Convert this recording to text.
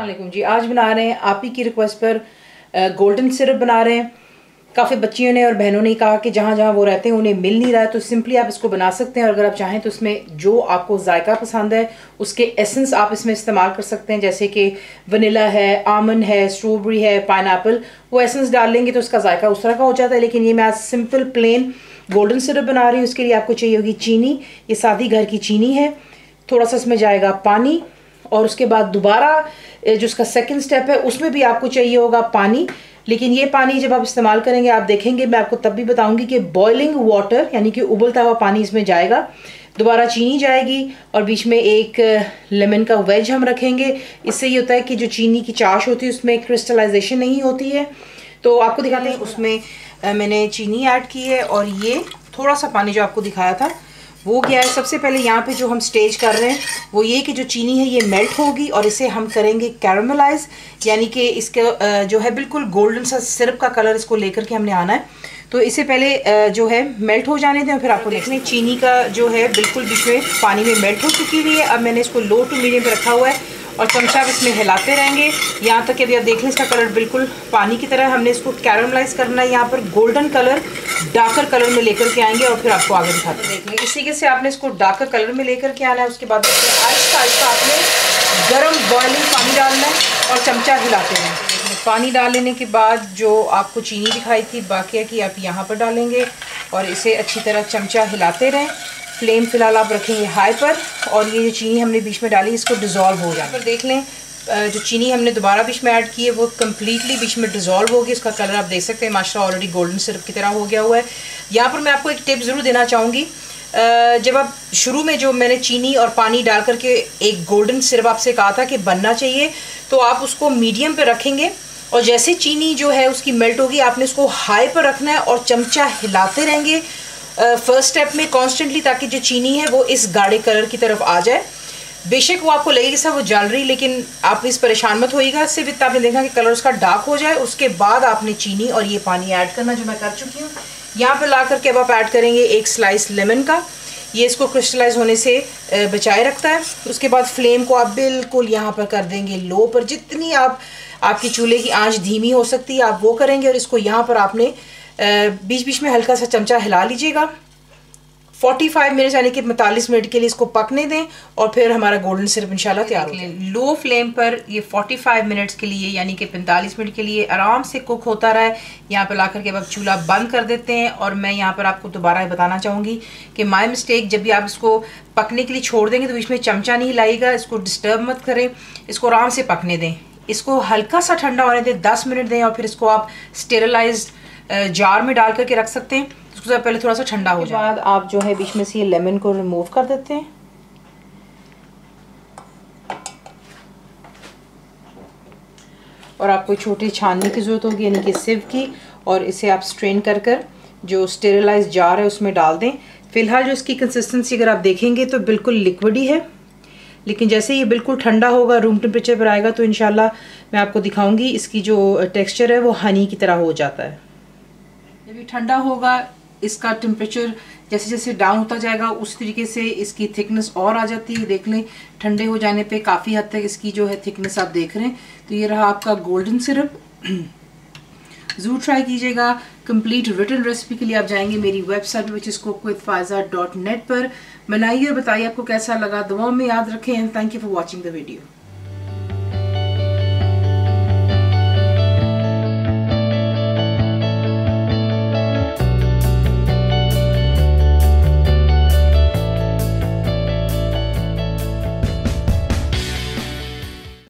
अस्सलाम जी। आज बना रहे हैं आप ही की रिक्वेस्ट पर गोल्डन सिरप बना रहे हैं। काफ़ी बच्चियों ने और बहनों ने कहा कि जहाँ जहाँ वो रहते हैं उन्हें मिल नहीं रहा है, तो सिंपली आप इसको बना सकते हैं। और अगर आप चाहें तो इसमें जो आपको जायका पसंद है उसके एसेंस आप इसमें इस्तेमाल कर सकते हैं, जैसे कि वनीला है, आमंड है, स्ट्रॉबेरी है, पाइनएप्पल। वो एसेंस डाल लेंगे तो उसका जायका उस तरह का हो जाता है। लेकिन ये मैं आज सिंपल प्लेन गोल्डन सिरप बना रही हूँ। इसके लिए आपको चाहिए होगी चीनी। ये सादी घर की चीनी है। थोड़ा सा इसमें जाएगा पानी और उसके बाद दोबारा जो उसका सेकंड स्टेप है उसमें भी आपको चाहिए होगा पानी। लेकिन ये पानी जब आप इस्तेमाल करेंगे आप देखेंगे, मैं आपको तब भी बताऊंगी कि बॉइलिंग वाटर यानी कि उबलता हुआ पानी इसमें जाएगा। दोबारा चीनी जाएगी और बीच में एक लेमन का वेज हम रखेंगे। इससे ये होता है कि जो चीनी की चाश होती है उसमें क्रिस्टलाइजेशन नहीं होती है। तो आपको दिखाते हैं, उसमें मैंने चीनी ऐड की है और ये थोड़ा सा पानी जो आपको दिखाया था वो क्या है। सबसे पहले यहाँ पे जो हम स्टेज कर रहे हैं वो ये कि जो चीनी है ये मेल्ट होगी और इसे हम करेंगे कैरामलाइज, यानी कि इसके जो है बिल्कुल गोल्डन सा सिरप का कलर इसको लेकर के हमने आना है। तो इसे पहले जो है मेल्ट हो जाने दें और फिर आपको देख लें चीनी का जो है बिल्कुल बीच में पानी में मेल्ट हो चुकी हुई है। अब मैंने इसको लो टू मीडियम पे रखा हुआ है और चमचा इसमें हिलाते रहेंगे यहाँ तक कि अभी आप देख लें इसका कलर बिल्कुल पानी की तरह। हमने इसको कैरामलाइज करना है, यहाँ पर गोल्डन कलर डार्कर कलर में लेकर के आएंगे और फिर आपको आगे दिखाते हैं। देख लें इस तरीके से आपने इसको डार्कर कलर में लेकर के आना है। उसके बाद आहिस्ता आहिस्ता आपने गर्म बॉइलिंग पानी डालना है और चमचा हिलाते रहें। पानी डाल लेने के बाद जो आपको चीनी दिखाई थी बाकी की आप यहाँ पर डालेंगे और इसे अच्छी तरह चमचा हिलाते रहें। फ्लेम फिलहाल आप रखेंगे हाई पर और ये जो चीनी हमने बीच में डाली इसको डिज़ोल्व हो जाए। पर देख लें जो चीनी हमने दोबारा बीच में ऐड की है वो कम्प्लीटली बीच में डिज़ोल्व होगी। इसका कलर आप देख सकते हैं माशाल्लाह ऑलरेडी गोल्डन सिरप की तरह हो गया हुआ है। यहाँ पर मैं आपको एक टिप ज़रूर देना चाहूँगी, जब आप शुरू में जो मैंने चीनी और पानी डाल करके एक गोल्डन सिरप आपसे कहा था कि बनना चाहिए, तो आप उसको मीडियम पे रखेंगे और जैसे चीनी जो है उसकी मेल्ट होगी आपने उसको हाई पर रखना है और चमचा हिलाते रहेंगे फर्स्ट स्टेप में कॉन्स्टेंटली, ताकि जो चीनी है वो इस गाढ़े कलर की तरफ आ जाए। बेशक वो आपको लगेगी सब वो जल रही, लेकिन आप इस परेशान मत होइएगा। सिर्फ इतना आपने देखना कि कलर उसका डार्क हो जाए। उसके बाद आपने चीनी और ये पानी ऐड करना जो मैं कर चुकी हूँ। यहाँ पे ला करके अब आप ऐड करेंगे एक स्लाइस लेमन का, ये इसको क्रिस्टलाइज होने से बचाए रखता है। उसके बाद फ्लेम को आप बिल्कुल यहाँ पर कर देंगे लो पर, जितनी आपकी चूल्हे की आंच धीमी हो सकती है आप वो करेंगे। और इसको यहाँ पर आपने बीच बीच में हल्का सा चमचा हिला लीजिएगा। 45 मिनट यानी कि 45 मिनट के लिए इसको पकने दें और फिर हमारा गोल्डन सिरप इंशाल्लाह तैयार हो जाए। लो फ्लेम पर ये 45 मिनट्स के लिए यानी कि 45 मिनट के लिए आराम से कुक होता रहा है। यहाँ पर ला करके अब आप चूल्हा बंद कर देते हैं। और मैं यहाँ पर आपको दोबारा बताना चाहूँगी कि माय मिस्टेक, जब भी आप इसको पकने के लिए छोड़ देंगे तो बीच में चमचा नहीं हिलाइएगा, इसको डिस्टर्ब मत करें, इसको आराम से पकने दें। इसको हल्का सा ठंडा होने दें, 10 मिनट दें और फिर इसको आप स्टेरलाइज्ड जार में डाल करके रख सकते हैं। उसके पहले थोड़ा सा ठंडा हो जाए बाद आप जो है बीच में से ये लेमन को रिमूव कर देते हैं और आपको छोटी छाननी की ज़रूरत होगी यानी कि सिव की, और इसे आप स्ट्रेन कर कर जो स्टेरलाइज जार है उसमें डाल दें। फ़िलहाल जो इसकी कंसिस्टेंसी अगर आप देखेंगे तो बिल्कुल लिक्विड ही है, लेकिन जैसे ये बिल्कुल ठंडा होगा, रूम टेम्परेचर पर आएगा तो इंशाल्लाह मैं आपको दिखाऊंगी इसकी जो टेक्सचर है वो हनी की तरह हो जाता है। जब ये ठंडा होगा इसका टेम्परेचर जैसे जैसे डाउन होता जाएगा उस तरीके से इसकी थिकनेस और आ जाती है। देख लें ठंडे हो जाने पे काफ़ी हद तक इसकी जो है थिकनेस आप देख रहे हैं। तो ये रहा आपका गोल्डन सिरप। ज़रूर ट्राई कीजिएगा। कंप्लीट रिटन रेसिपी के लिए आप जाएंगे मेरी website which is cook with faiza.net पर। बनाइए और बताइए आपको कैसा लगा। दुआओं में याद रखें। Thank you for watching the video.